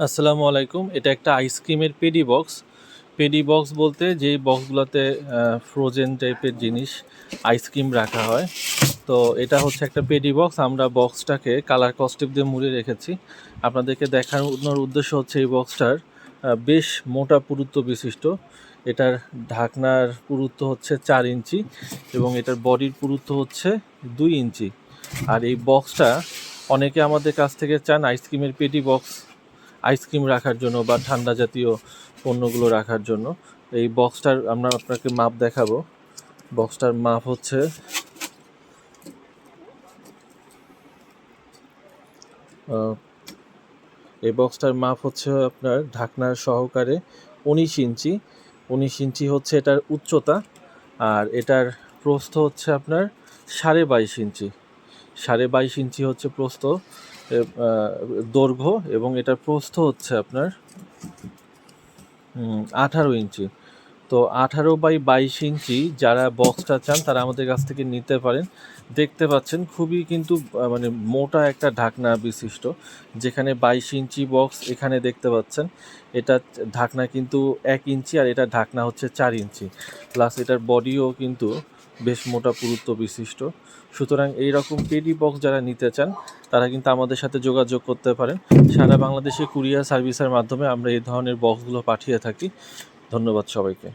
আসসালামু আলাইকুম। এটা একটা আইসক্রিমের পেডি বক্স। পেডি বক্স বলতে যেই বক্সগুলোতে ফ্রোজেন টাইপের জিনিস আইসক্রিম রাখা হয়। তো এটা হচ্ছে একটা পেডি বক্স। আমরা বক্সটাকে কালার কস্টিপ দিয়ে মুড়ে রেখেছি। আপনাদেরকে দেখানোর উদ্দেশ্য হচ্ছে এই বক্সটার বেশ মোটা পুরুত্ব বিশিষ্ট। এটার ঢাকনার পুরুত্ব হচ্ছে 4 ইঞ্চি এবং এটার বডির পুরুত্ব হচ্ছে 2 ইঞ্চি। আর এই বক্সটা অনেকে আমাদের কাছ থেকে চান আইসক্রিমের পেডি বক্স আইসক্রিম রাখার জন্য বা ঠান্ডা জাতীয় পণ্যগুলো রাখার জন্য। এই বক্সটার আমরা আপনাকে মাপ দেখাবো। বক্সটার মাপ হচ্ছে এই বক্সটার মাপ হচ্ছে আপনার ঢাকনার সহকারে 19 ইঞ্চি। 19 ইঞ্চি হচ্ছে এটার উচ্চতা। আর এটার প্রস্থ হচ্ছে আপনার 22.5 ইঞ্চি। 22.5 ইঞ্চি হচ্ছে প্রস্থ, দৈর্ঘ্য, এবং এটার প্রস্থ হচ্ছে আপনার 18 ইঞ্চি। তো 18/22 ইঞ্চি যারা বক্সটা চান তারা আমাদের কাছ থেকে নিতে পারেন। দেখতে পাচ্ছেন খুবই কিন্তু মানে মোটা একটা ঢাকনা বিশিষ্ট। যেখানে 22 ইঞ্চি বক্স এখানে দেখতে পাচ্ছেন, এটা ঢাকনা কিন্তু 1 ইঞ্চি, আর এটা ঢাকনা হচ্ছে 4 ইঞ্চি। প্লাস এটার বডিও কিন্তু বেশ মোটা পুরুত্ব বিশিষ্ট। সুতরাং এইরকম পেডি বক্স যারা নিতে চান তারা কিন্তু আমাদের সাথে যোগাযোগ করতে পারেন। সারা বাংলাদেশে কুরিয়ার সার্ভিসের মাধ্যমে আমরা এই ধরনের বক্সগুলো পাঠিয়ে থাকি। ধন্যবাদ সবাইকে।